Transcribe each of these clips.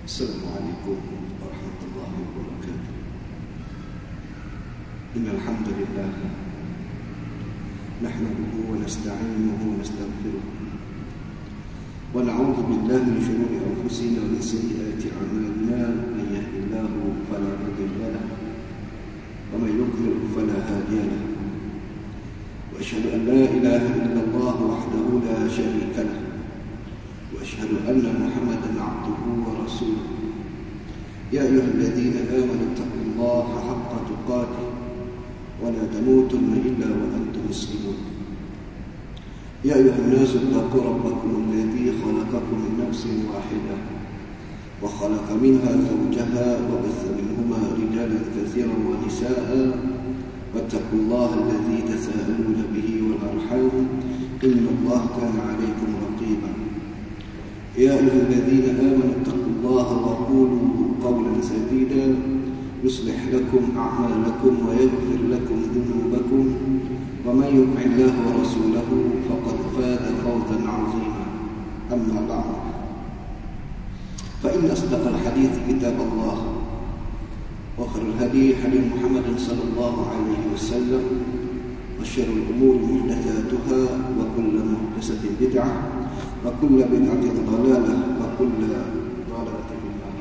Assalamualaikum warahmatullahi wabarakatuh. Innal hamdalillah nahmaduhu wa nasta'inuhu wa nastaghfiruh wa na'udzu billahi min shururi anfusina wa min sayyiati a'malina. Man yahdihillahu fala mudilla lahu wa man yudlil fala hadiya lahu. Wa asyhadu an la ilaha illallah wahdahu la syarika lahu وأشهد أن محمدا عبده ورسوله. يا أيها الذين آمنوا اتقوا الله حق تقاته ولا تموتن إلا وأنتم مسلمون. يا أيها الناس اتقوا ربكم الذي خلقكم من نفس واحدة وخلق منها زوجها وبث منهما رجالا كثيرا ونساء واتقوا الله الذي تساءلون به والأرحام إن الله كان عليكم رقيبا. يا أيها الذين آمنوا اتقوا الله وقولوا قولا سديدا يصلح لكم أعمالكم ويغفر لكم ذنوبكم ومن يطع الله ورسوله فقد فاز فوزا عظيما. أما بعد فإن أصدق الحديث كتاب الله وخير الهدي هدي محمد صلى الله عليه وسلم وشر الأمور محدثاتها وكل محدثة بدعة وكل بدعة ضلالة وكل ضلالة في النار.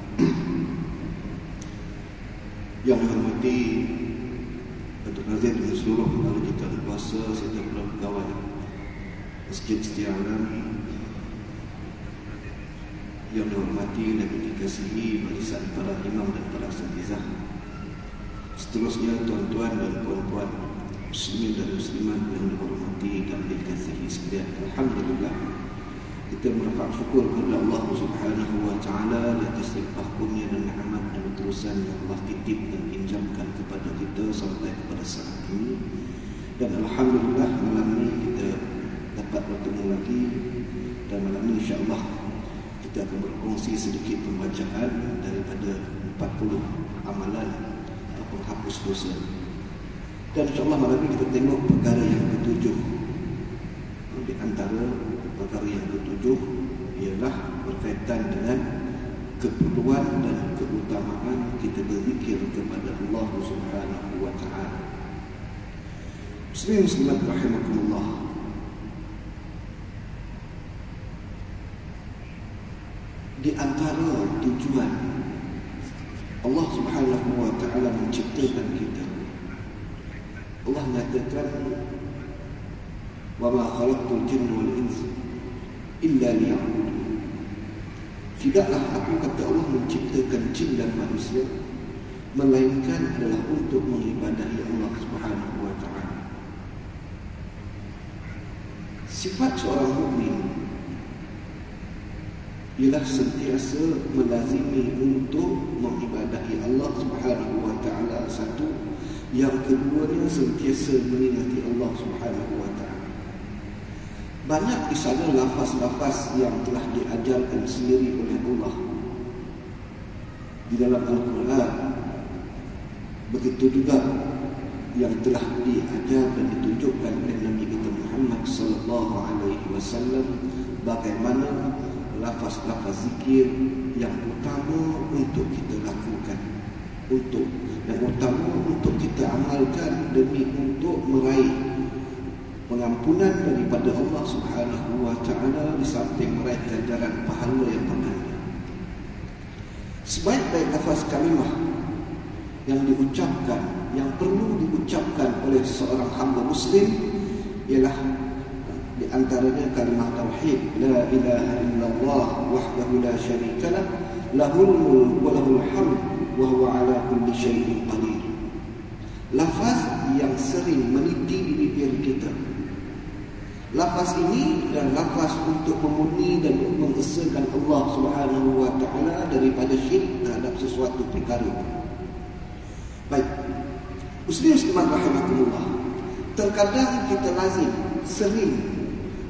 Yang dihormati Datuk Nazir dan seluruh ahli kita berpuasa serta para pegawai Masjid Setia Alam, yang dihormati dan dikasihi barisan para imam dan para asatizah, seterusnya tuan-tuan dan puan-puan muslimin dan muslimat yang dihormati dan dikasihi sekalian. Alhamdulillah, kita merafak syukur kepada Allah Subhanahu wa taala atas limpah kurnia dan nikmat dan utusan yang Allah titip dan pinjamkan kepada kita sampai kepada saat ini. Dan alhamdulillah malam ini kita dapat bertemu lagi, dan malam ini insya-Allah kita akan berkongsi sedikit pembacaan daripada 40 amalan atau penghapus dosa. Dan insya-Allah malam ini kita tengok perkara yang ketujuh. Di antara perkara yang ketujuh ialah berkaitan dengan keperluan dan keutamaan kita berzikir kepada Allah Subhanahu wa taala. Muslimin muslimat rahimakumullah. Di antara tujuan Allah Subhanahu wa taala menciptakan kita, Allah nyatakan, wa ma khalaqtul jinna wal insa illa liya'budun. Tidaklah aku, kata Allah, menciptakan jin dan manusia melainkan adalah untuk mengibadahi Allah Subhanahu wa taala. Sifat seorang mukmin ialah sentiasa melazimi untuk mengibadahi Allah Subhanahu wa taala. Satu, yang keduanya sentiasa mengingati Allah Subhanahu wa taala. Banyak di sana lafaz-lafaz yang telah diajarkan sendiri oleh Allah di dalam Al-Quran. Begitu juga yang telah diajar dan ditunjukkan oleh Nabi kita Muhammad sallallahu alaihi wasallam, bagaimana lafaz-lafaz zikir yang utama untuk kita lakukan, yang utama untuk kita amalkan demi untuk meraih pengampunan daripada Allah Subhanahu wa taala, di samping meraih ganjaran pahala yang berganda. Sebaik-baik lafaz kalimah yang diucapkan, yang perlu diucapkan oleh seorang hamba muslim ialah di antaranya kalimah tauhid, la ilaha illallah wahdahu la syarikalah lahul mulk wa lahul hamd wa huwa ala kulli syai'in qadir. Lafaz yang sering meniti di bibir kita. Lafaz ini dan lafaz untuk memuji dan mengesahkan Allah Subhanahu wa taala daripada syirik terhadap sesuatu perkara. Baik, muslim muslimat rahimakumullah, terkadang kita lazim sering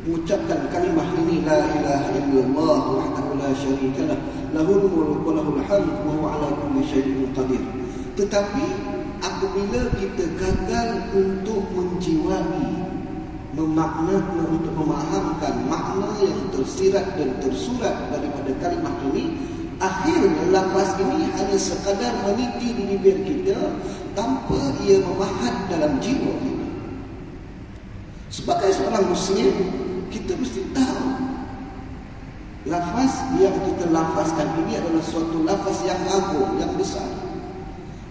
mengucapkan kalimah ini, la ilaha illallah wahdahu la syarikalah lahul mulk wa lahul hamd wa huwa ala kulli syai'in qadir. Tetapi apabila kita gagal untuk menjiwai, memaknai, untuk memahamkan makna yang tersirat dan tersurat daripada kalimah ini, akhirnya lafaz ini hanya sekadar meniti di bibir kita tanpa ia memahat dalam jiwa kita. Sebagai seorang Muslim, kita mesti tahu lafaz yang kita lafazkan ini adalah suatu lafaz yang agung, yang besar.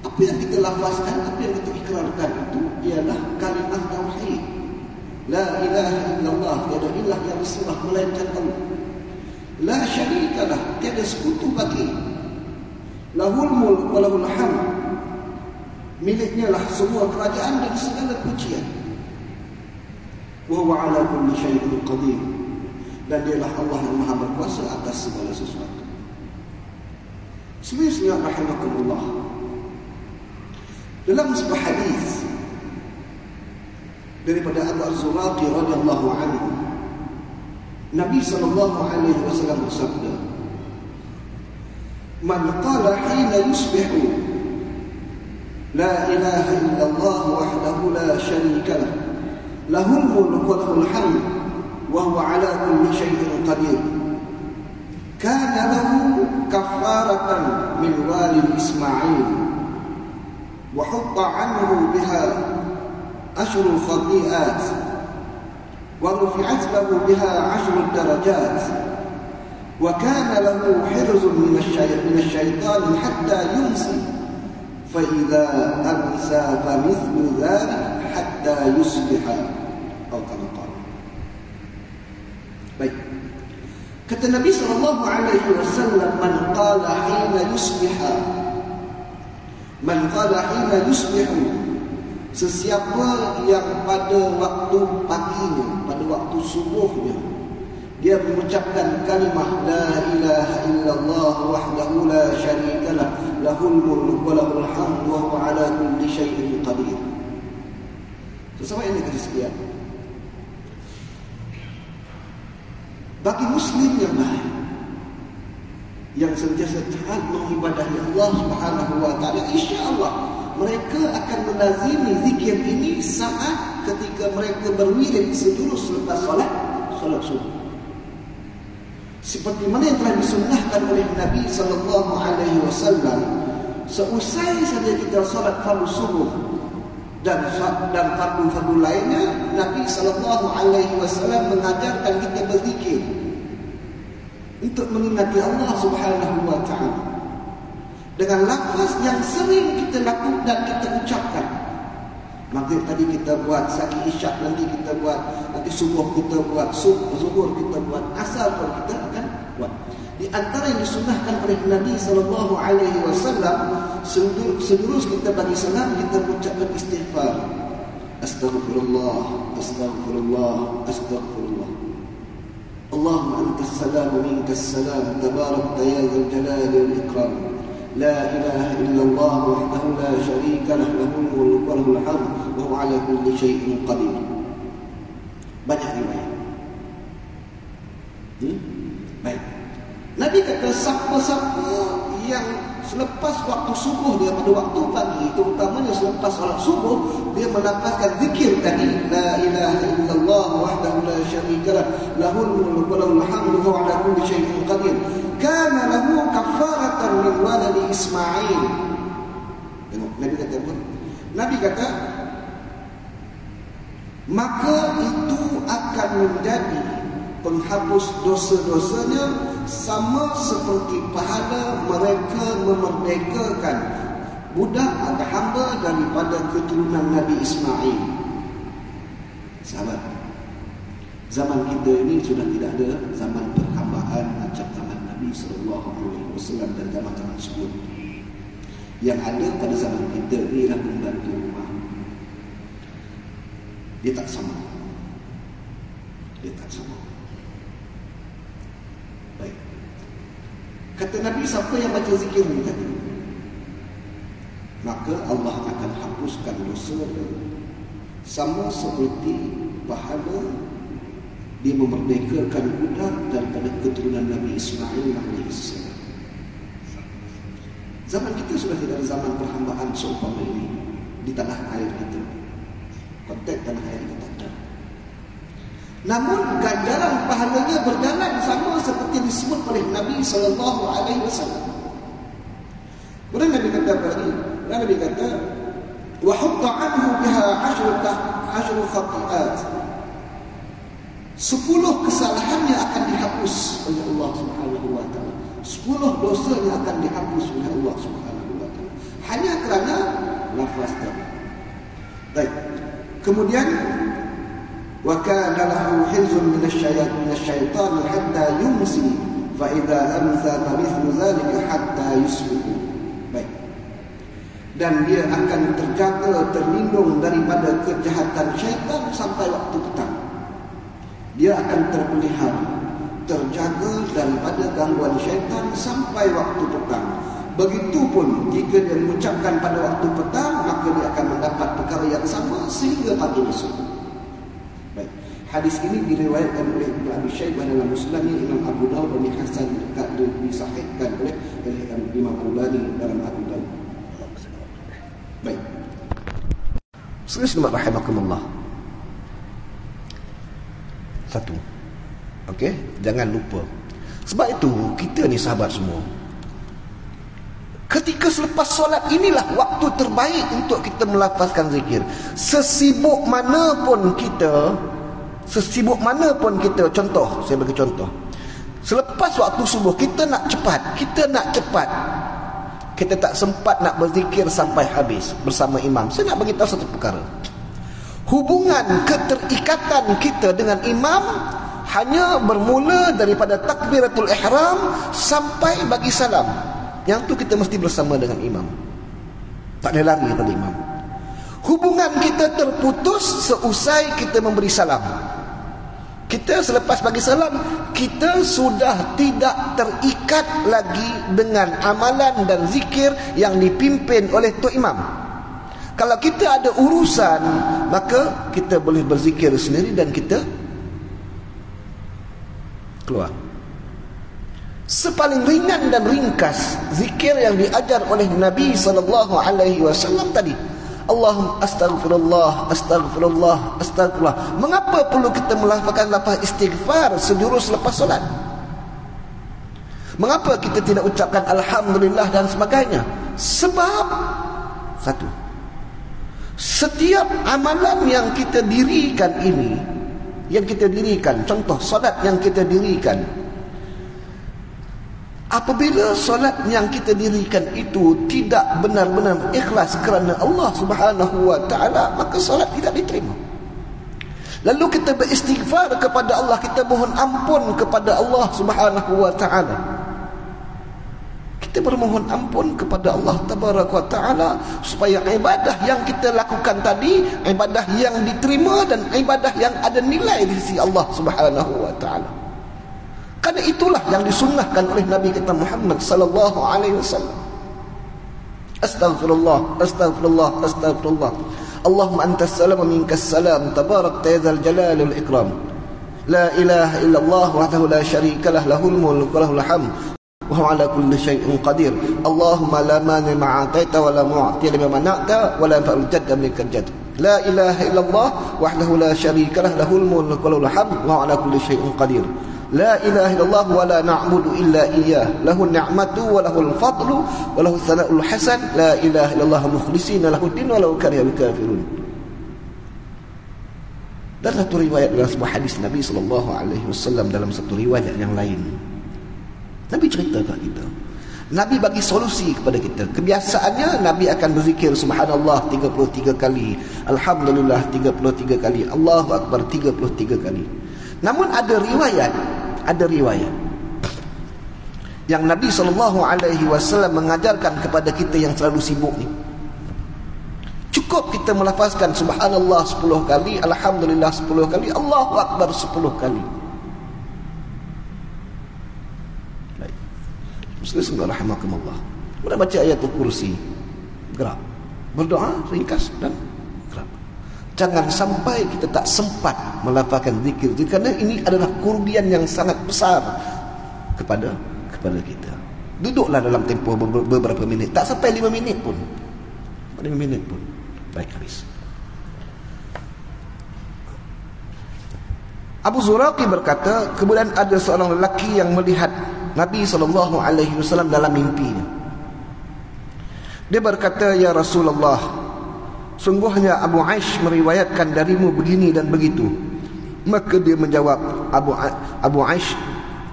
Apa yang kita lafazkan, apa yang kita ikrarkan itu ialah kalimah tauhid. La ilaha illallah, tiada ilah yang disembah melainkan Allah. La syarikalah, tiada sekutu bagi. Lahul mulk wa lahul hamd, miliknya lah semua kerajaan dan segala pujian. Wa huwa ala kulli syai'in qadir, dan dialah Allah yang maha berkuasa atas segala sesuatu. Bismillah rahimakumullah. Dalam sebuah hadis daripada Abu Az-Zuraqi radhiyallahu anhu, Nabi sallallahu alaihi wasallam bersabda, "Man qala hina yusbihu la ilaha illallah wahdahu la syarika lah, lahul mulku wa lahul hamd wa huwa ala kulli syai'in qadir, kana lahu kaffaratan min walid Ismail wa hutta anhu biha ashrul khati'at wa rufi'at lahu biha ashrul darajat wa kana lahu hirzun min asy-syaitan hatta yumsi fa idza amsa fa mithlu dhalik hatta yusbiha." Atau kama qala. Baik. Kata Nabi sallallahu alaihi wasallam, "Man qala hina yusbiha." Man qala hina yusbihu, sesiapa yang pada waktu paginya, pada waktu subuhnya, dia mengucapkan kalimah la ilaha illallah wahdahu la syarikalah, lahul mulku wa lahul hamd wa huwa ala kulli syai'in qadir. Sama ini kasih sekian. Bagi Muslim yang baik, yang sentiasa taat mengibadahi Allah Subhanahu wa taala, insya-Allah mereka akan melazimi zikir ini saat ketika mereka berwirid sejurus selepas solat subuh. Seperti mana yang telah disunnahkan oleh Nabi sallallahu alaihi wasallam, seusai saja kita solat fardu subuh dan fardu lainnya, Nabi sallallahu alaihi wasallam mengajarkan kita berzikir untuk mengingati Allah Subhanahu wa taala dengan lafaz yang sering kita lakukan dan kita ucapkan. Maghrib tadi kita buat, sagi isyak nanti kita buat, nanti subuh kita buat, zuhur kita buat, asar pun kita akan buat. Di antara yang disunnahkan oleh Nabi sallallahu alaihi wasallam, seterus kita bagi salam, kita mengucapkan istighfar. Astaghfirullah, astaghfirullah, astaghfirullah. Allahumma antas salam wa minkas salam, tabarakta ya dzal jalali wal ikram. La ilaha illallah wahdahu la syarika lah, lahul mulku wa lahul hamd wa huwa ala kulli syai'in qadir. Banyak riwayat. Baik. Nabi kata siapa-siapa yang selepas waktu subuh dia, pada waktu pagi, terutamanya selepas solat subuh, dia melafazkan zikir tadi, la ilaha illallah wahdahu la syarikalah, lahul mulku wa lahul hamdu wa huwa ala kulli syai'in qadir, kana lahu kafaratan min waladi Ismail. Tengok Nabi kata maka itu akan menjadi penghapus dosa-dosanya sama seperti pahala mereka memerdekakan budak atau hamba daripada keturunan Nabi Ismail. Sahabat, zaman kita ini sudah tidak ada zaman perhambaan macam zaman Nabi SAW dan zaman-zaman sebelum. Yang ada pada zaman kita ini adalah pembantu rumah. Dia tak sama. Baik. Kata Nabi, siapa yang baca zikir ni tadi, maka Allah akan hapuskan dosa sama seperti pahala dia memerdekakan budak daripada keturunan Nabi Ismail AS. Zaman kita sudah tidak ada zaman perhambaan seumpama ini di tanah air kita. Konteks tanah air kita ada. Namun ganjaran pahalanya berjalan sama seperti disebut oleh Nabi SAW. Kemudian Nabi kata apa lagi? Nabi kata, wa hutta anhu biha 10 khati'at. 10 kesalahannya akan dihapus oleh Allah Subhanahu wa taala. 10 dosa yang akan dihapus oleh Allah Subhanahu wa taala. Hanya kerana lafaz tadi. Baik. Kemudian wa kana lahu hizun minasyaitan hatta yumsi fa idza amsa mithlu zalika hatta yusbihu. Baik. Dan dia akan terjaga, terlindung daripada kejahatan syaitan sampai waktu petang. Dia akan terpelihara, terjaga daripada gangguan syaitan sampai waktu petang. Begitupun jika dia mengucapkan pada waktu petang, maka dia akan mendapat perkara yang sama sehingga pagi esok. Baik. Hadis ini diriwayatkan oleh Ibnu Abi Syaibah dalam Musnadnya, Imam Abu Dawud dan Hasan disahihkan oleh Imam Al-Albani dalam Abu Dawud. Baik. Bismillah rahimakumullah. Satu. Okey, jangan lupa. Sebab itu kita ni sahabat semua, ketika selepas solat inilah waktu terbaik untuk kita melafazkan zikir. Sesibuk mana pun kita, contoh, saya bagi contoh. Selepas waktu subuh kita nak cepat, kita tak sempat nak berzikir sampai habis bersama imam. Saya nak bagi tahu satu perkara. Hubungan keterikatan kita dengan imam hanya bermula daripada takbiratul ihram sampai bagi salam. Yang tu kita mesti bersama dengan imam. Tak boleh lari daripada imam. Hubungan kita terputus seusai kita memberi salam. Kita selepas bagi salam, kita sudah tidak terikat lagi dengan amalan dan zikir yang dipimpin oleh Tok Imam. Kalau kita ada urusan, maka kita boleh berzikir sendiri dan kita keluar. Sepaling ringan dan ringkas zikir yang diajar oleh Nabi SAW tadi, Allahumma astaghfirullah, astaghfirullah, astaghfirullah. Mengapa perlu kita melafazkan lafaz istighfar sejurus lepas solat? Mengapa kita tidak ucapkan alhamdulillah dan sebagainya? Sebab satu, setiap amalan yang kita dirikan ini, contoh solat yang kita dirikan, apabila solat yang kita dirikan itu tidak benar-benar ikhlas kerana Allah Subhanahu wa taala, maka solat tidak diterima. Lalu kita beristighfar kepada Allah, kita mohon ampun kepada Allah Subhanahu wa taala. Kita bermohon ampun kepada Allah Tabaraka wa taala supaya ibadah yang kita lakukan tadi, ibadah yang diterima dan ibadah yang ada nilai di sisi Allah Subhanahu wa taala. Karena itulah yang disunnahkan oleh Nabi kita Muhammad sallallahu alaihi wasallam. Astaghfirullah, astaghfirullah, astaghfirullah. Allahumma antas salam wa minkas salam, tabarakta ya dzal jalali wal ikram. La ilaha illallah wahdahu la syarika lah, lahul mulku wa lahul hamd. Wa huwa ala kulli syai'in qadir. Allahumma la mani ma ataita wa la mu'ti lima mana'ta wa la yanfa'ul jadda minkal jadd. La ilaha illallah wahdahu la syarika lah, lahul mulku wa lahul hamd wa huwa ala kulli syai'in qadir. La ilaha illallah wa la na'budu illa iyyah, lahu ni'matu wa lahul fadlu wa lahu tsana'ul hasan. La ilaha illallah mukhlishina lahu din wa law karihal kafirun. Dalam satu riwayat dalam sebuah hadis Nabi SAW, dalam satu riwayat yang lain, Nabi cerita kepada kita, Nabi bagi solusi kepada kita. Kebiasaannya Nabi akan berzikir subhanallah 33 kali, alhamdulillah 33 kali, Allahu akbar 33 kali. Namun ada riwayat yang Nabi SAW mengajarkan kepada kita yang selalu sibuk ni, cukup kita melafazkan subhanallah 10 kali, alhamdulillah 10 kali, Allahu akbar 10 kali. Baik. Bismillahirrahmanirrahim. Kemudian baca ayatul kursi, gerak, berdoa ringkas dan gerak. Jangan sampai kita tak sempat melafazkan zikir, kerana ini adalah kerugian yang sangat besar kepada kita. Duduklah dalam tempoh beberapa minit, tak sampai 5 minit pun. 5 minit pun. Baik, habis. Abu Zuraqi berkata, kemudian ada seorang lelaki yang melihat Nabi SAW dalam mimpinya. Dia berkata, "Ya Rasulullah, sungguhnya Abu Aish meriwayatkan darimu begini dan begitu." Maka dia menjawab, Abu Aish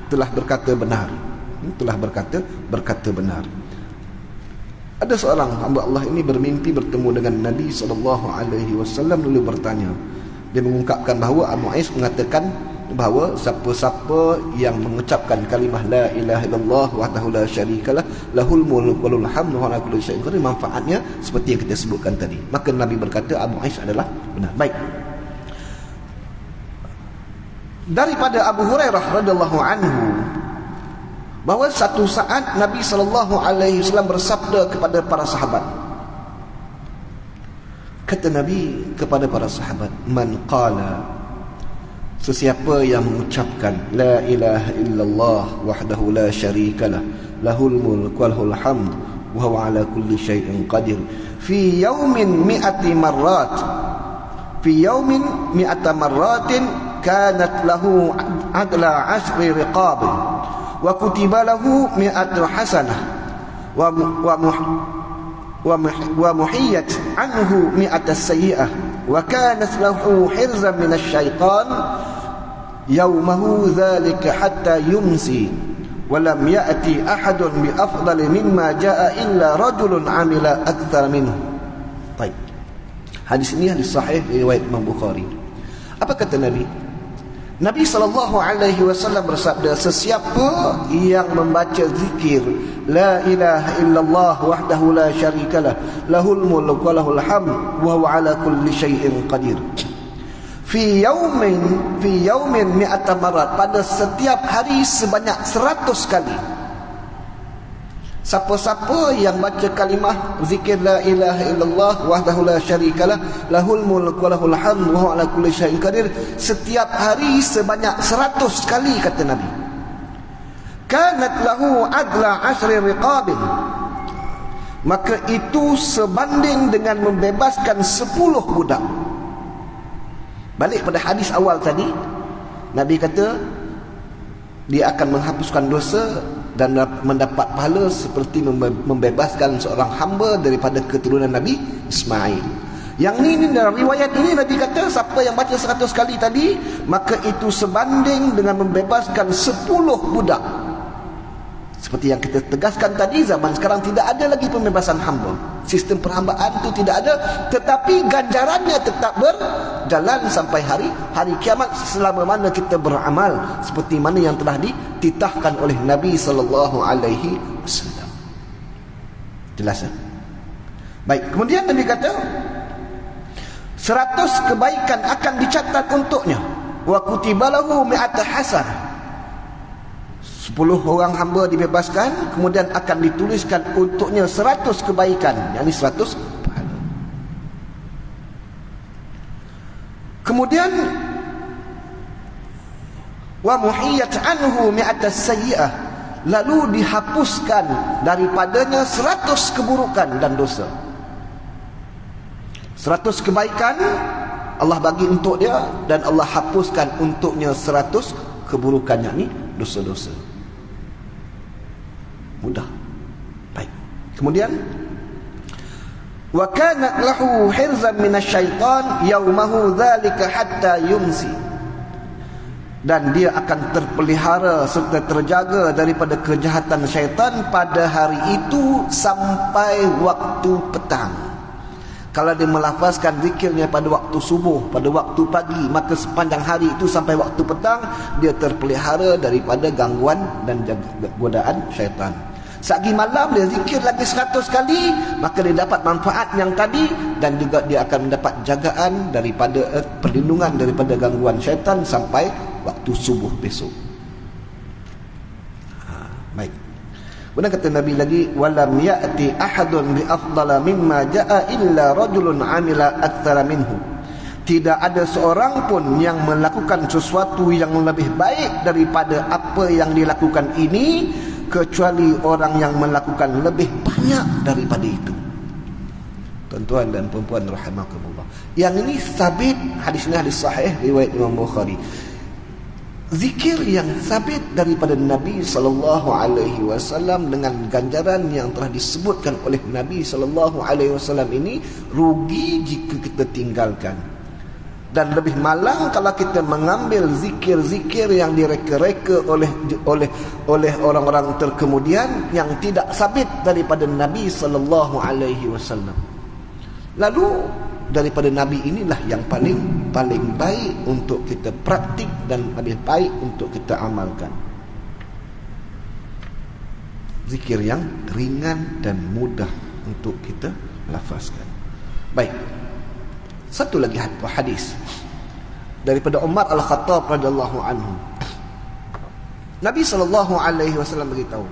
telah berkata benar. Berkata benar. Ada seorang hamba Allah ini bermimpi bertemu dengan Nabi SAW, lalu bertanya. Dia mengungkapkan bahawa Abu Aish mengatakan bahawa siapa-siapa yang mengucapkan kalimah la ilaha illallah wahdahu la syarikalah lahul mulku wa lahul hamdu wa ala kulli syai'in qadir, manfaatnya seperti yang kita sebutkan tadi. Maka Nabi berkata Abu Aish adalah benar. Baik. Daripada Abu Hurairah radhiyallahu anhu bahawa satu saat Nabi SAW bersabda kepada para sahabat. Kata Nabi kepada para sahabat, "Man qala," sesiapa yang mengucapkan la ilaha illallah wahdahu la syarikalah lahul mulku wa lahul hamd wa huwa ala kulli syai'in qadir fi yawmin mi'ati marrat kanat lahu adla 'ashri riqab wa kutiba lahu mi'atu hasanah wa muhiyat anhu mi'at as-sayyi'ah wa kanat lahu hirzan min asy-syaitan yawmahu dhalika hatta yumsi wa lam ya'ti ahadun bi afdali mimma jaa'a illa rajulun 'amila akthar minhu." Baik. Hadis ini hadis sahih riwayat Imam Bukhari. Apa kata Nabi? Nabi SAW bersabda, sesiapa yang membaca zikir la ilaha illallah wahdahu la syarikalah lahul mulku wa lahul hamd wa huwa ala kulli syai'in qadir fi yaumin mi'ata marat, pada setiap hari sebanyak 100 kali. Siapa-siapa yang baca kalimah zikir la ilaha illallah wahdahu la syarikalah lahul mulku wa lahul hamd wa huwa ala kulli syai'in qadir, setiap hari sebanyak 100 kali, kata Nabi, kanat lahu adla 'ashri riqabin, maka itu sebanding dengan membebaskan 10 budak. Balik pada hadis awal tadi, Nabi kata dia akan menghapuskan dosa dan mendapat pahala seperti membebaskan seorang hamba daripada keturunan Nabi Ismail. Yang ini dalam riwayat ini Nabi kata siapa yang baca 100 kali tadi, maka itu sebanding dengan membebaskan 10 budak. Seperti yang kita tegaskan tadi, zaman sekarang tidak ada lagi pembebasan hamba. Sistem perhambaan itu tidak ada, tetapi ganjarannya tetap berjalan sampai hari kiamat selama mana kita beramal seperti mana yang telah dititahkan oleh Nabi SAW. Jelas ya? Baik, kemudian Nabi kata 100 kebaikan akan dicatat untuknya, wa kutibalahu mi'ata hasanah. 10 orang hamba dibebaskan, kemudian akan dituliskan untuknya 100 kebaikan, yakni 100 pahala. Kemudian wa muhiyat anhu mi'atas sayyi'ah, lalu dihapuskan daripadanya 100 keburukan dan dosa. 100 kebaikan Allah bagi untuk dia, dan Allah hapuskan untuknya 100 keburukan, yakni dosa-dosa. Mudah. Baik. Kemudian wa kanat lahu hirzan minasyaitan yaumahu dzalika hatta yumsi, dan dia akan terpelihara serta terjaga daripada kejahatan syaitan pada hari itu sampai waktu petang. Kalau dia melafazkan zikirnya pada waktu subuh, pada waktu pagi, maka sepanjang hari itu sampai waktu petang dia terpelihara daripada gangguan dan godaan syaitan. Sagi malam dia zikir lagi 100 kali, maka dia dapat manfaat yang tadi, dan juga dia akan mendapat jagaan daripada perlindungan daripada gangguan syaitan sampai waktu subuh besok. Baik. Kemudian kata Nabi lagi, walam ya'ti ahadun bi afdala mimma jaa illa rajulun amila aktsara minhu. Tidak ada seorang pun yang melakukan sesuatu yang lebih baik daripada apa yang dilakukan ini, kecuali orang yang melakukan lebih banyak daripada itu. Tuan-tuan dan puan-puan rahimakumullah, yang ini sabit, hadis ini hadis sahih riwayat Imam Bukhari. zikir yang sabit daripada Nabi sallallahu alaihi wasallam dengan ganjaran yang telah disebutkan oleh Nabi sallallahu alaihi wasallam ini rugi jika kita tinggalkan. Dan lebih malang kalau kita mengambil zikir-zikir yang direka-reka oleh orang-orang terkemudian yang tidak sabit daripada Nabi sallallahu alaihi wasallam. Lalu daripada Nabi inilah yang paling baik untuk kita praktik dan lebih baik untuk kita amalkan. Zikir yang ringan dan mudah untuk kita lafazkan. Baik. Satu lagi hadis daripada Umar Al-Khattab radhiyallahu anhu. Nabi sallallahu alaihi wasallam beritahu,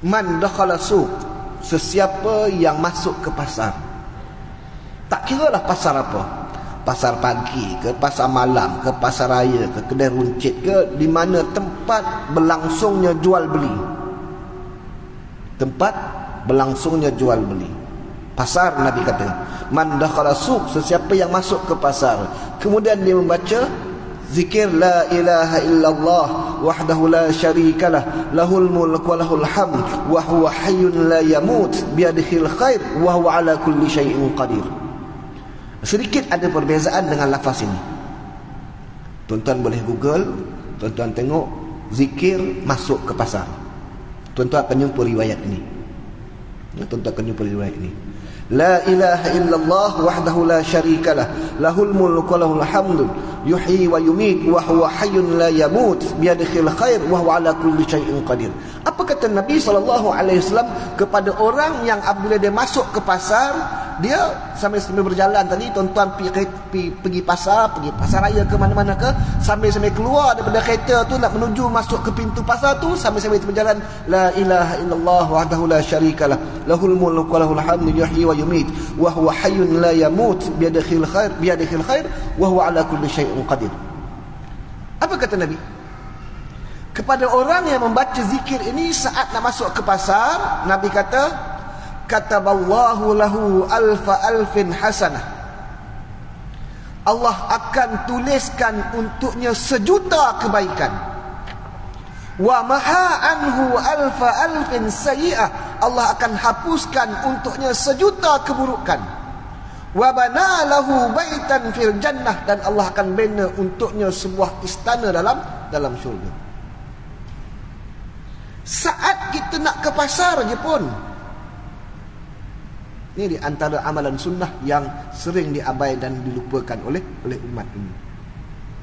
"Man dakhala suq," sesiapa yang masuk ke pasar. Tak kiralah pasar apa. Pasar pagi ke, pasar malam ke, pasar raya ke, kedai runcit ke, di mana tempat berlangsungnya jual beli. Tempat berlangsungnya jual beli. Pasar, Nabi kata, man dakhala suq, sesiapa yang masuk ke pasar, kemudian dia membaca zikir la ilaha illallah wahdahu la syarikalah lahul mulk wa lahul hamd wa huwa hayyun la yamut biyadihil khair wa huwa ala kulli syai'in qadir. Sedikit ada perbezaan dengan lafaz ini. Tuan-tuan boleh Google, tuan-tuan tengok zikir masuk ke pasar. Tuan-tuan akan jumpa riwayat ini. Tuan-tuan akan jumpa riwayat ini. La ilaha illallah wahdahu la syarikalah lahul mulku wa lahul hamdu yuhyi wa yumit wa huwa hayyun la yamut biyadihil khair wa huwa ala kulli syai'in qadir. Apa kata Nabi SAW kepada orang yang apabila dia masuk ke pasar, dia sambil berjalan tadi, tuan-tuan pergi pasar raya ke mana-mana ke, sambil keluar daripada kereta tu nak menuju masuk ke pintu pasar tu, sambil berjalan la ilaha illallah wahdahu la syarikalah lahul mulku wa lahul hamdu yuhyi wa yumit wa huwa hayyun la yamut biyadihil khair wa huwa ala kulli syai'in qadir. Apa kata Nabi kepada orang yang membaca zikir ini saat nak masuk ke pasar? Nabi kata, kataballahu lahu alfa alfin hasanah. Allah akan tuliskan untuknya 1,000,000 kebaikan. Wa maha anhu alfa alfin sayyi'ah. Allah akan hapuskan untuknya 1,000,000 keburukan. Wa bana lahu baitan fil jannah, dan Allah akan bina untuknya sebuah istana dalam syurga. Saat kita nak ke pasar je pun, ini di antara amalan sunnah yang sering diabaikan dan dilupakan oleh umat ini.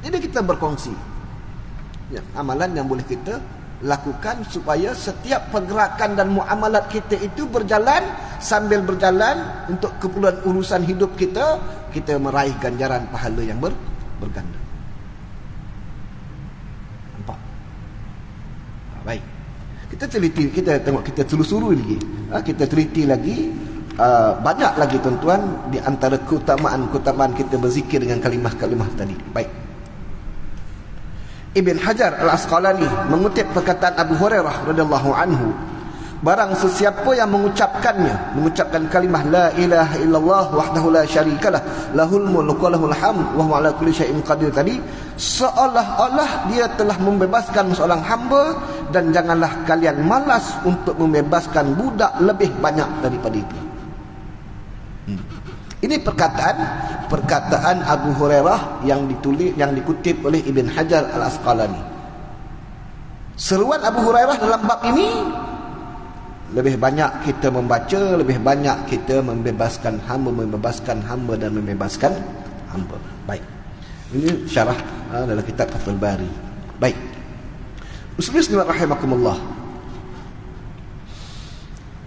Jadi kita berkongsi ya, amalan yang boleh kita lakukan supaya setiap pergerakan dan muamalat kita itu berjalan, sambil berjalan untuk keperluan urusan hidup kita meraih ganjaran pahala yang berganda. Nampak? Baik. Kita teliti, kita tengok, kita telusuri lagi. Kita teliti lagi. Banyak lagi tuan-tuan di antara keutamaan kita berzikir dengan kalimah-kalimah tadi. Baik. Ibn Hajar Al-Asqalani mengutip perkataan Abu Hurairah radhiyallahu anhu, barang sesiapa yang mengucapkan kalimah la ilaha illallah wahdahu la syarikalah lahul mulku wa lahul hamd wa huwa ala kulli syai'in qadir tadi, seolah-olah dia telah membebaskan seorang hamba, dan janganlah kalian malas untuk membebaskan budak lebih banyak daripada itu. Ini perkataan Abu Hurairah yang dikutip oleh Ibn Hajar Al-Asqalani. Seruan Abu Hurairah dalam bab ini, lebih banyak kita membaca, lebih banyak kita membebaskan hamba dan membebaskan hamba. Baik. Ini syarah dalam kitab Fathul Bari. Baik. Muslimin rahimakumullah.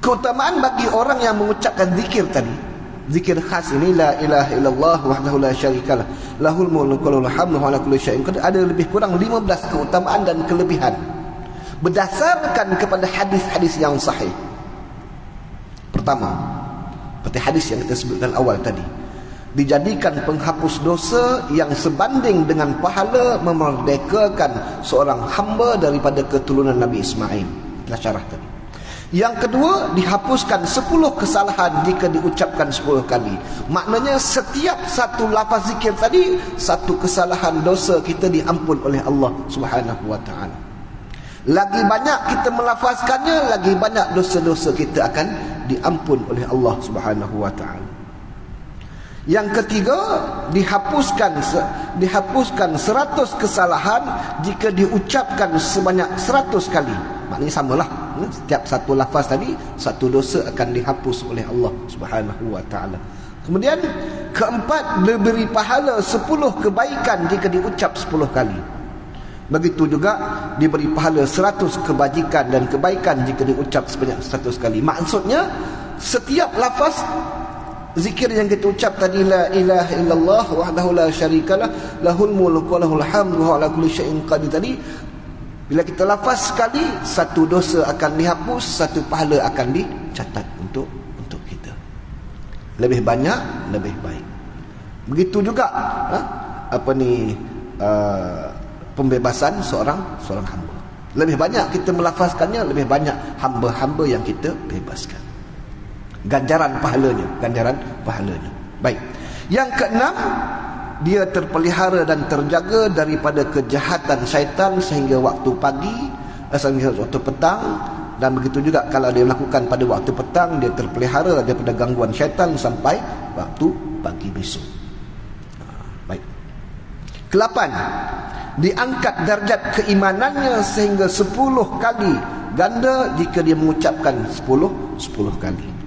Keutamaan bagi orang yang mengucapkan zikir tadi, zikir khas ini la ilaha illallah wahdahu la syarikalah lahul mulku wa lahul hamdu wa ala kulli syai'in qadir, ada lebih kurang 15 keutamaan dan kelebihan berdasarkan kepada hadis-hadis yang sahih. Pertama, seperti hadis yang kita sebutkan awal tadi, dijadikan penghapus dosa yang sebanding dengan pahala memerdekakan seorang hamba daripada keturunan Nabi Ismail. Kita syarah tadi. Yang kedua, dihapuskan 10 kesalahan jika diucapkan 10 kali. Maknanya setiap satu lafaz zikir tadi, satu kesalahan dosa kita diampun oleh Allah Subhanahu wa taala. Lagi banyak kita melafazkannya, lagi banyak dosa-dosa kita akan diampun oleh Allah Subhanahu wa taala. Yang ketiga, dihapuskan 100 kesalahan jika diucapkan sebanyak 100 kali. Maknanya samalah. Setiap satu lafaz tadi, satu dosa akan dihapus oleh Allah Subhanahu wa taala. Kemudian keempat, diberi pahala 10 kebaikan jika diucap 10 kali. Begitu juga diberi pahala 100 kebajikan dan kebaikan jika diucap sebanyak 100 kali. Maksudnya setiap lafaz zikir yang kita ucap tadi, la ilaha illallah wahdahu la syarikalah lahul mulku wa lahul hamdu wa ala kulli syai'in qadir tadi, bila kita lafaz sekali, satu dosa akan dihapus, satu pahala akan dicatat untuk kita. Lebih banyak, lebih baik. Begitu juga pembebasan seorang hamba. Lebih banyak kita melafazkannya, lebih banyak hamba-hamba yang kita bebaskan. Ganjaran pahalanya. Baik. Yang keenam, dia terpelihara dan terjaga daripada kejahatan syaitan sehingga waktu pagi, sehingga waktu petang. Dan begitu juga kalau dia melakukan pada waktu petang, dia terpelihara daripada gangguan syaitan sampai waktu pagi besok. Baik. Ke-8, diangkat darjat keimanannya sehingga 10 kali ganda jika dia mengucapkan 10 kali.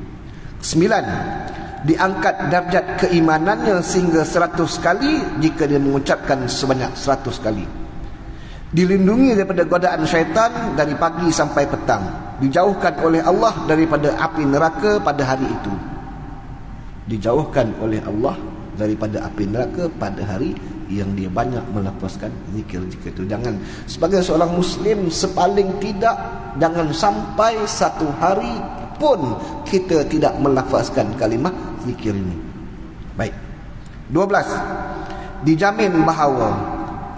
9, diangkat darjat keimanannya sehingga 100 kali jika dia mengucapkan sebanyak 100 kali. Dilindungi daripada godaan syaitan dari pagi sampai petang. Dijauhkan oleh Allah daripada api neraka pada hari itu. Dijauhkan oleh Allah daripada api neraka pada hari yang dia banyak melafazkan zikir-zikir itu. Jangan, sebagai seorang Muslim, sepaling tidak, jangan sampai satu hari pun kita tidak melafazkan kalimah zikir ini. Baik. 12, dijamin bahawa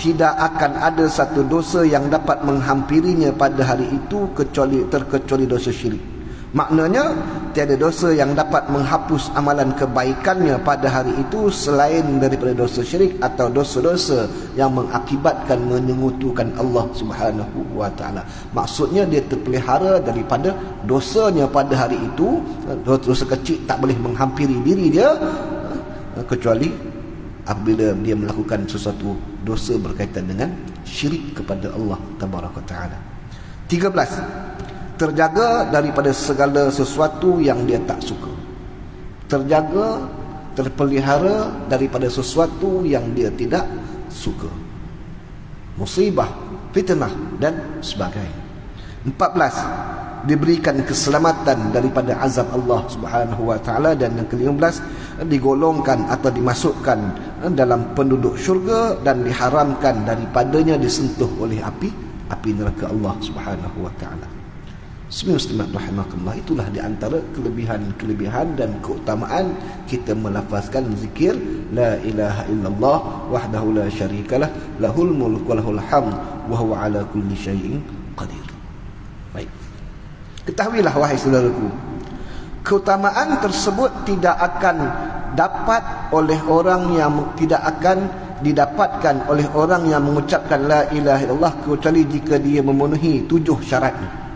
tidak akan ada satu dosa yang dapat menghampirinya pada hari itu terkecuali dosa syirik. Maknanya, tiada dosa yang dapat menghapus amalan kebaikannya pada hari itu selain daripada dosa syirik atau dosa-dosa yang mengakibatkan menyengutukan Allah Subhanahu wa taala. Maksudnya dia terpelihara daripada dosanya pada hari itu. Dosa kecil tak boleh menghampiri diri dia kecuali apabila dia melakukan sesuatu dosa berkaitan dengan syirik kepada Allah Tabaraka Taala. 13, terjaga daripada segala sesuatu yang dia tak suka. Terjaga, terpelihara daripada sesuatu yang dia tidak suka. Musibah, fitnah dan sebagainya. 14, diberikan keselamatan daripada azab Allah Subhanahu wa taala. Dan yang ke-15, digolongkan atau dimasukkan dalam penduduk syurga dan diharamkan daripadanya disentuh oleh api neraka Allah Subhanahu wa taala. Bismillahirrahmanirrahim. Itulah di antara kelebihan dan keutamaan kita melafazkan zikir la ilaha illallah wahdahu la syarikalah lahul mulku wa lahul hamd wa huwa ala kulli syai'in qadir. Baik. Ketahuilah wahai saudaraku, keutamaan tersebut tidak akan didapatkan oleh orang yang mengucapkan la ilaha illallah kecuali jika dia memenuhi 7 syaratnya.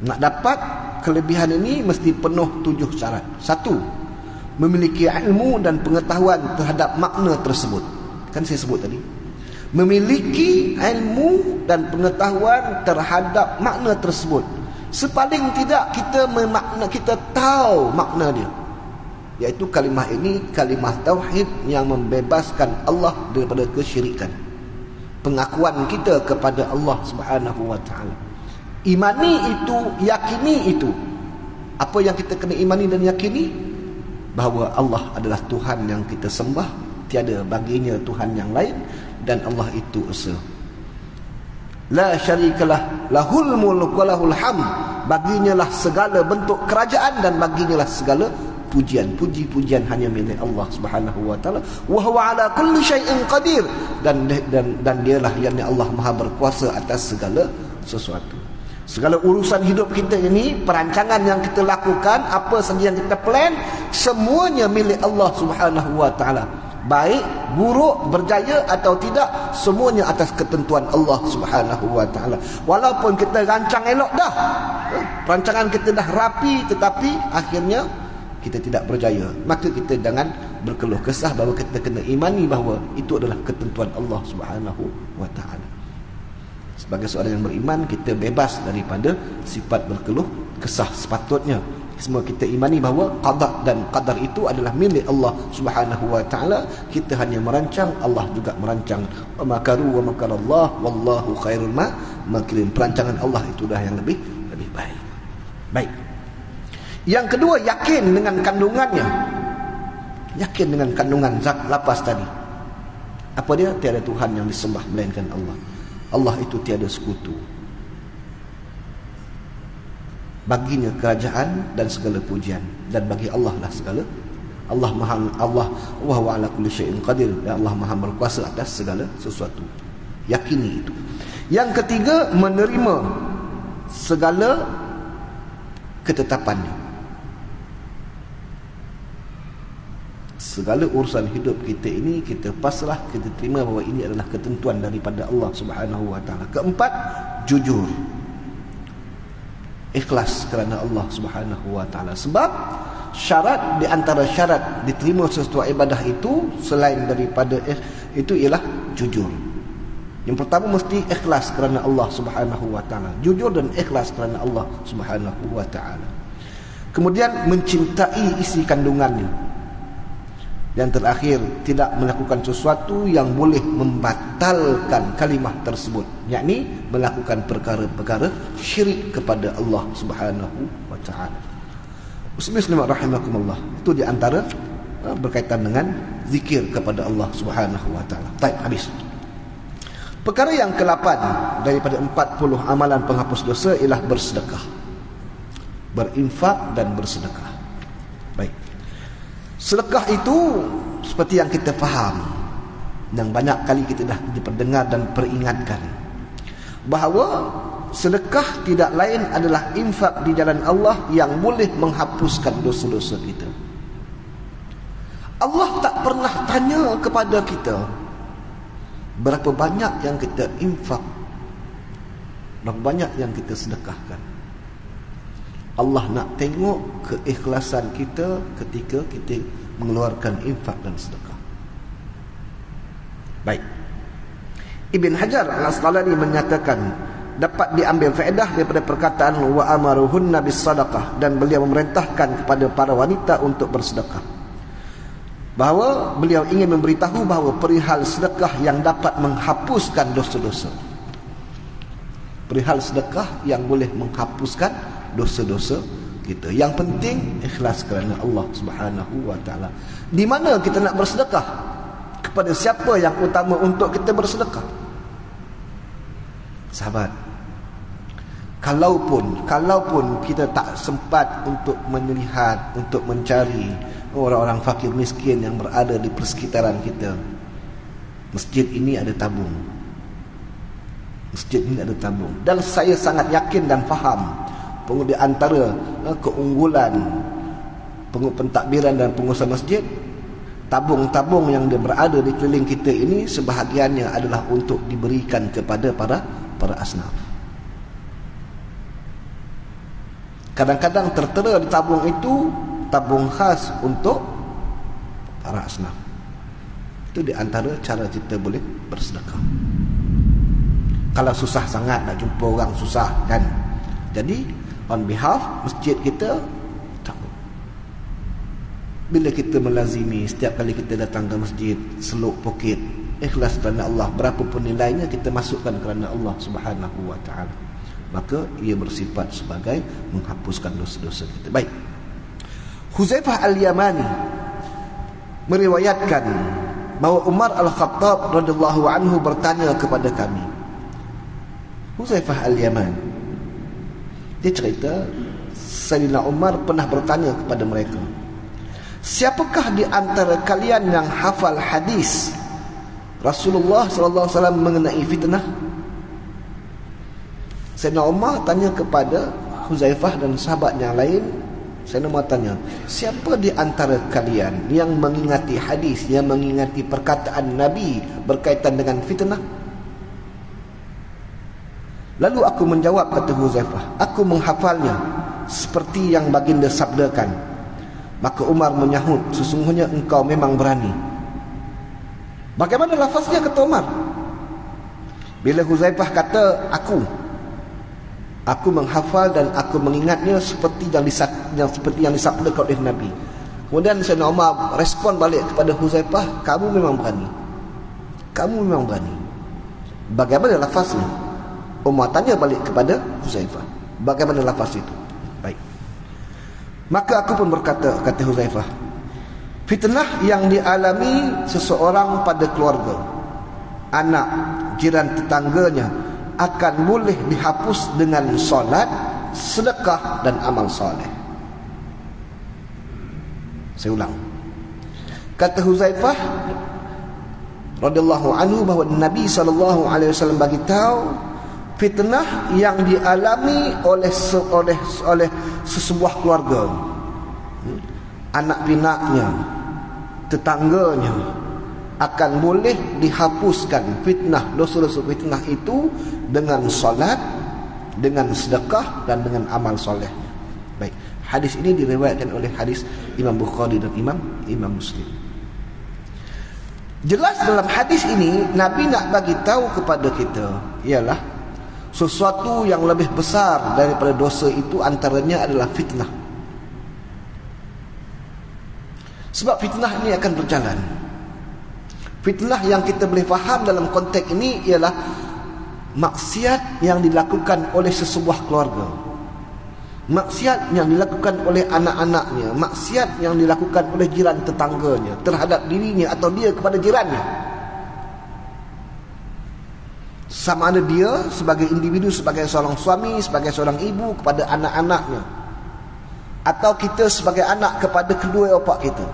Nak dapat kelebihan ini mesti penuh 7 syarat. 1, memiliki ilmu dan pengetahuan terhadap makna tersebut. Kan saya sebut tadi, memiliki ilmu dan pengetahuan terhadap makna tersebut. Sepaling tidak kita tahu makna dia, iaitu kalimah ini kalimah tauhid yang membebaskan Allah daripada kesyirikan. Pengakuan kita kepada Allah Subhanahu wa taala. Imani itu, yakini itu. Apa yang kita kena imani dan yakini? Bahawa Allah adalah Tuhan yang kita sembah, tiada baginya Tuhan yang lain, dan Allah itu esa. La syarikalah lahul mulku wa lahul hamd. Baginya lah segala bentuk kerajaan dan baginya lah segala pujian. Puji-pujian hanya milik Allah Subhanahu wa taala. Wa huwa ala kulli syai'in qadir. Dan dialah yang Allah Maha berkuasa atas segala sesuatu. Segala urusan hidup kita ini, perancangan yang kita lakukan, apa saja yang kita plan, semuanya milik Allah Subhanahu wa taala. Baik, buruk, berjaya atau tidak, semuanya atas ketentuan Allah Subhanahu wa taala. Walaupun kita rancang elok dah, perancangan kita dah rapi, tetapi akhirnya kita tidak berjaya, maka kita jangan berkeluh kesah, bahawa kita kena imani bahawa itu adalah ketentuan Allah Subhanahu wa taala. Sebagai seorang yang beriman, kita bebas daripada sifat berkeluh kesah. Sepatutnya semua kita imani bahawa qada dan qadar itu adalah milik Allah Subhanahu wa taala. Kita hanya merancang, Allah juga merancang. Wa makaru wa makarallah wallahu khairul makirin. Perancangan Allah itu dah yang lebih baik. Baik. Yang kedua, yakin dengan kandungannya. Yakin dengan kandungan lapas tadi. Apa dia? Tiada Tuhan yang disembah melainkan Allah. Allah itu tiada sekutu. Baginya kerajaan dan segala pujian, dan bagi Allah lah segala. Allah wa huwa ala kulli syai'in qadir. Dan Allah Maha berkuasa atas segala sesuatu. Yakini itu. Yang ketiga, menerima segala ketetapannya. Segala urusan hidup kita ini, kita pasrah, kita terima bahawa ini adalah ketentuan daripada Allah Subhanahu wa taala. Keempat, jujur. Ikhlas kerana Allah Subhanahu wa taala. Sebab syarat di antara syarat diterima sesuatu ibadah itu, selain daripada itu, ialah jujur. Yang pertama, mesti ikhlas kerana Allah Subhanahu wa taala. Jujur dan ikhlas kerana Allah Subhanahu wa taala. Kemudian mencintai isi kandungannya. Yang terakhir, tidak melakukan sesuatu yang boleh membatalkan kalimah tersebut, yakni melakukan perkara-perkara syirik kepada Allah Subhanahu wa taala. Muslimin rahimakumullah. Itu di antara berkaitan dengan zikir kepada Allah Subhanahu wa taala. Baik, habis. Perkara yang ke-8 daripada 40 amalan penghapus dosa ialah bersedekah. Berinfak dan bersedekah. Baik. Sedekah itu seperti yang kita faham, yang banyak kali kita dah diperdengar dan peringatkan, bahawa sedekah tidak lain adalah infak di jalan Allah yang boleh menghapuskan dosa-dosa kita. Allah tak pernah tanya kepada kita berapa banyak yang kita infak, berapa banyak yang kita sedekahkan. Allah nak tengok keikhlasan kita ketika kita mengeluarkan infak dan sedekah. Baik. Ibn Hajar Al-Asqalani menyatakan dapat diambil faedah daripada perkataan wa amaruhunna bis sadaqah, dan beliau memerintahkan kepada para wanita untuk bersedekah. Bahawa beliau ingin memberitahu bahawa perihal sedekah yang dapat menghapuskan dosa-dosa. Perihal sedekah yang boleh menghapuskan dosa-dosa kita. Yang penting ikhlas kerana Allah Subhanahu wa taala. Di mana kita nak bersedekah? Kepada siapa yang utama untuk kita bersedekah? Sahabat, kalaupun kita tak sempat untuk melihat, untuk mencari orang-orang fakir miskin yang berada di persekitaran kita, masjid ini ada tabung. Masjid ini ada tabung. Dan saya sangat yakin dan faham di antara keunggulan pentadbiran dan pengusaha masjid, tabung-tabung yang berada di keliling kita ini sebahagiannya adalah untuk diberikan kepada para asnaf. Kadang-kadang tertera di tabung itu tabung khas untuk para asnaf. Itu di antara cara kita boleh bersedekah. Kalau susah sangat nak jumpa orang, susah kan, jadi on behalf masjid kita, bila kita melazimi setiap kali kita datang ke masjid, seluk poket, ikhlas kerana Allah, berapa pun nilainya kita masukkan kerana Allah Subhanahu wa taala, maka ia bersifat sebagai menghapuskan dosa-dosa kita. Baik. Huzaifah Al-Yamani meriwayatkan bahawa Umar Al-Khattab radhiyallahu anhu bertanya kepada kami. Huzaifah Al-Yamani, dia cerita Sayyidina Umar pernah bertanya kepada mereka, siapakah di antara kalian yang hafal hadis Rasulullah sallallahu alaihi wasallam mengenai fitnah? Sayyidina Umar tanya kepada Huzaifah dan sahabat yang lain. Sayyidina Umar tanya, siapa di antara kalian yang mengingati hadis, yang mengingati perkataan Nabi berkaitan dengan fitnah? Lalu aku menjawab, kata Huzaifah, aku menghafalnya seperti yang baginda sabdakan. Maka Umar menyahut, sesungguhnya engkau memang berani. Bagaimana lafaznya, kata Umar? Bila Huzaifah kata aku menghafal dan aku mengingatnya seperti yang disabdakan oleh Nabi. Kemudian Sayyidina Umar respon balik kepada Huzaifah, kamu memang berani. Kamu memang berani. Bagaimana lafaznya? Umar tanya balik kepada Huzaifah, bagaimana lafaz itu? Baik. Maka aku pun berkata, kata Huzaifah, fitnah yang dialami seseorang pada keluarga, anak, jiran tetangganya akan boleh dihapus dengan solat, sedekah dan amal soleh. Saya ulang. Kata Huzaifah radhiyallahu anhu bahawa Nabi SAW bagi tahu fitnah yang dialami oleh sesebuah keluarga, anak pinaknya, tetangganya, akan boleh dihapuskan fitnah, dosa-dosa fitnah itu dengan solat, dengan sedekah dan dengan amal soleh. Baik, hadis ini diriwayatkan oleh hadis Imam Bukhari dan Imam Muslim. Jelas dalam hadis ini Nabi nak bagi tahu kepada kita ialah sesuatu yang lebih besar daripada dosa itu antaranya adalah fitnah. Sebab fitnah ini akan berjalan. Fitnah yang kita boleh faham dalam konteks ini ialah maksiat yang dilakukan oleh sesebuah keluarga, maksiat yang dilakukan oleh anak-anaknya, maksiat yang dilakukan oleh jiran tetangganya terhadap dirinya atau dia kepada jirannya. Sama ada dia sebagai individu, sebagai seorang suami, sebagai seorang ibu kepada anak-anaknya, atau kita sebagai anak kepada kedua bapa kita.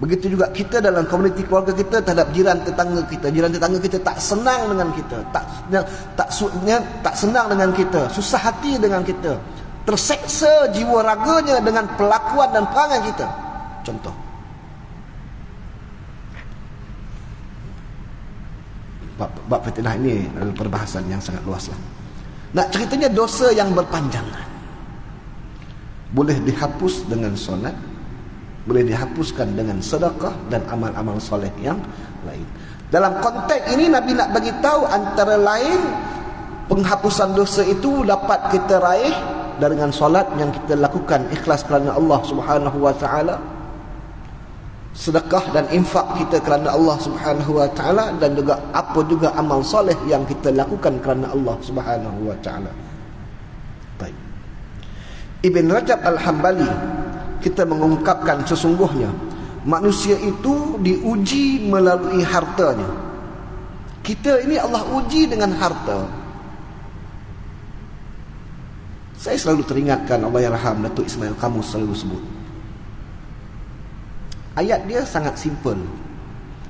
Begitu juga kita dalam komuniti keluarga kita terhadap jiran tetangga kita. Jiran tetangga kita tak senang dengan kita, tak senang dengan kita, susah hati dengan kita, terseksa jiwa raganya dengan perlakuan dan perangai kita. Contoh, bab fitnah ini adalah perbahasan yang sangat luas lah. Nak ceritanya dosa yang berpanjangan boleh dihapus dengan solat, boleh dihapuskan dengan sedekah dan amal-amal soleh yang lain. Dalam konteks ini Nabi nak bagi tahu antara lain penghapusan dosa itu dapat kita raih dengan solat yang kita lakukan ikhlas kerana Allah Subhanahu wa taala, sedekah dan infak kita kerana Allah Subhanahu wa taala, dan juga apa juga amal soleh yang kita lakukan kerana Allah Subhanahu wa taala. Baik. Ibn Rajab Al-Hambali kita mengungkapkan sesungguhnya manusia itu diuji melalui hartanya. Kita ini Allah uji dengan harta. Saya selalu teringatkan, Allah yarham Datuk Ismail Qamus selalu sebut, ayat dia sangat simple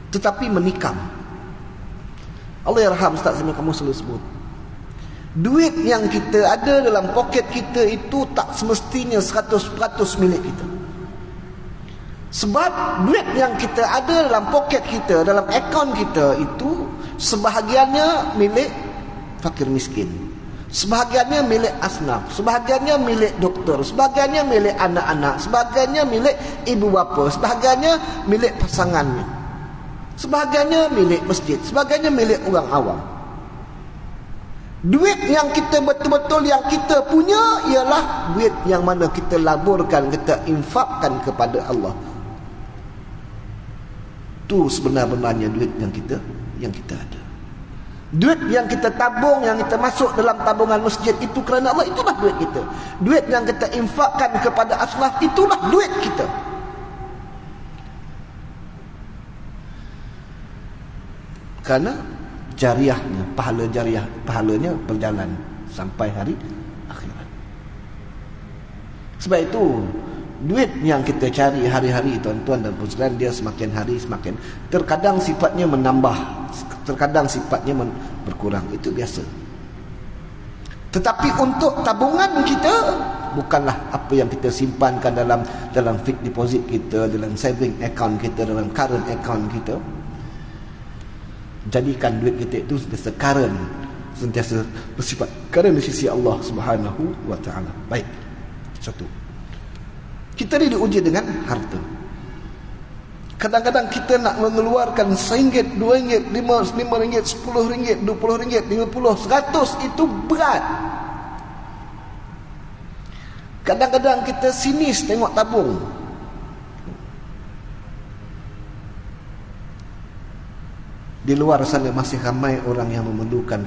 tetapi menikam. Allah yarham Ustaz Ismail Qamus selalu sebut, duit yang kita ada dalam poket kita itu tak semestinya 100% milik kita. Sebab duit yang kita ada dalam poket kita, dalam akaun kita itu sebahagiannya milik fakir miskin, sebahagiannya milik asnaf, sebahagiannya milik doktor, sebahagiannya milik anak-anak, sebahagiannya milik ibu bapa, sebahagiannya milik pasangannya, sebahagiannya milik masjid, sebahagiannya milik orang awam. Duit yang kita betul-betul yang kita punya ialah duit yang mana kita laburkan, kita infakkan kepada Allah. Itu sebenar-benarnya duit yang kita ada. Duit yang kita tabung, yang kita masuk dalam tabungan masjid itu kerana Allah, itulah duit kita. Duit yang kita infakkan kepada aslaf, itulah duit kita. Kerana jariahnya, pahalanya berjalan sampai hari akhirat. Sebab itu duit yang kita cari hari-hari, tuan-tuan dan puan-puan, dia semakin hari semakin, terkadang sifatnya menambah, terkadang sifatnya berkurang. Itu biasa. Tetapi untuk tabungan kita, bukanlah apa yang kita simpankan dalam fixed deposit kita, dalam saving account kita, dalam current account kita. Jadikan duit kita itu sentiasa bersifat current di sisi Allah Subhanahu wa taala. Baik. Satu. Kita ni diuji dengan harta. Kadang-kadang kita nak mengeluarkan RM1, RM2, RM5, RM10, RM20, RM50, RM100, itu berat. Kadang-kadang kita sinis tengok tabung. Di luar sana masih ramai orang yang memerlukan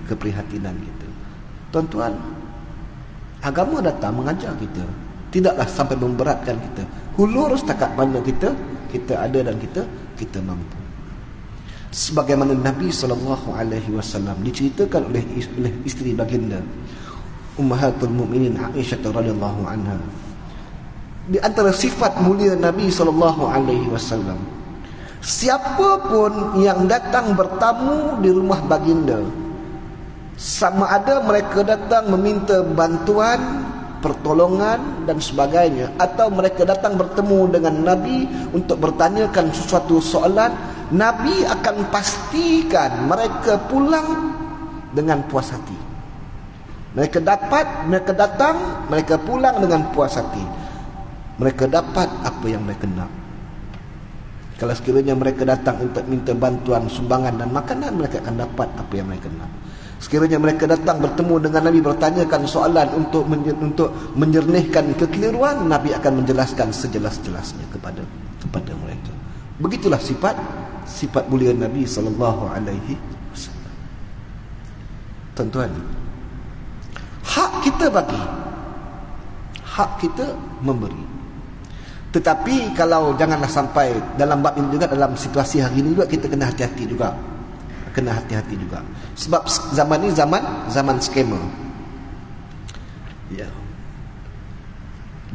keprihatinan kita. Tuan-tuan, agama datang mengajar kita, tidaklah sampai memberatkan kita. Hulur setakat mana kita ada dan kita mampu. Sebagaimana Nabi SAW diceritakan oleh isteri baginda Ummahatul Mukminin Aisyah radhiyallahu anha, di antara sifat mulia Nabi SAW, siapa pun yang datang bertamu di rumah baginda, sama ada mereka datang meminta bantuan, pertolongan dan sebagainya, atau mereka datang bertemu dengan Nabi untuk bertanyakan sesuatu soalan, Nabi akan pastikan mereka pulang dengan puas hati. Mereka datang, mereka pulang dengan puas hati. Mereka dapat apa yang mereka nak. Kalau sekiranya mereka datang untuk minta bantuan, sumbangan dan makanan, mereka akan dapat apa yang mereka nak. Sekiranya mereka datang bertemu dengan Nabi, bertanyakan soalan untuk menyernihkan kekeliruan, Nabi akan menjelaskan sejelas-jelasnya kepada mereka. Begitulah sifat mulia Nabi SAW. Tuan-tuan, hak kita bagi, hak kita memberi. Tetapi kalau janganlah sampai dalam bab ini juga, dalam situasi hari ini juga, kita kena hati-hati juga. Sebab zaman ini zaman scammer. Ya.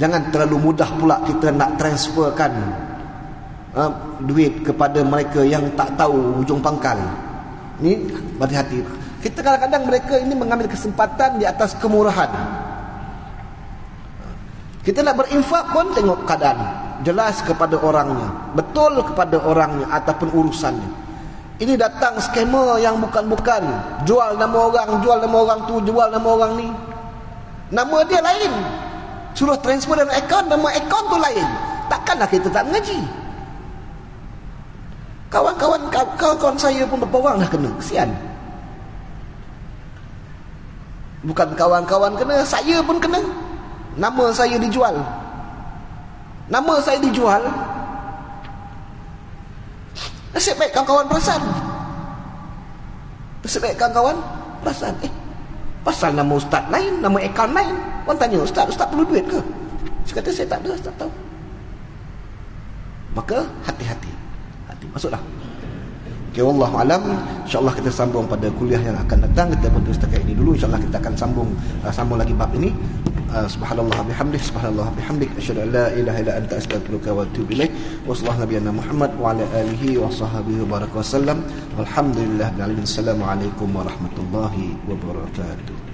Jangan terlalu mudah pula kita nak transferkan duit kepada mereka yang tak tahu hujung pangkal. Ni berhati-hati. Kita kadang-kadang mereka ini mengambil kesempatan di atas kemurahan. Kita nak berinfak pun tengok keadaan, jelas kepada orangnya, betul kepada orangnya ataupun urusannya. Ini datang scammer yang bukan-bukan, jual nama orang tu, jual nama orang ni. Nama dia lain, suruh transfer dalam akaun, nama akaun tu lain. Takkanlah kita tak mengaji. Kawan-kawan saya pun beberapa orang dah kena, kesian. Bukan kawan-kawan kena, saya pun kena. Nama saya dijual. Nasib baik kawan-kawan perasan. Pasal nama ustaz lain, nama akaun lain. Orang tanya, ustaz perlu duit ke? Saya kata, saya tak ada, ustaz tahu. Maka hati-hati. Masuklah. Okay, wallahu alam. InsyaAllah kita sambung pada kuliah yang akan datang. Kita berhenti setakat ini dulu. InsyaAllah kita akan sambung lagi bab ini. Subhanallah bihamdik asyhadu an la ilaha illa anta astaghfiruka wa atubu ilaik. Wa sallallahu nabiyana Muhammad wa ala alihi wa sahbihi wa baraka wasallam. Walhamdulillahirabbil alamin. Assalamualaikum warahmatullahi wabarakatuh.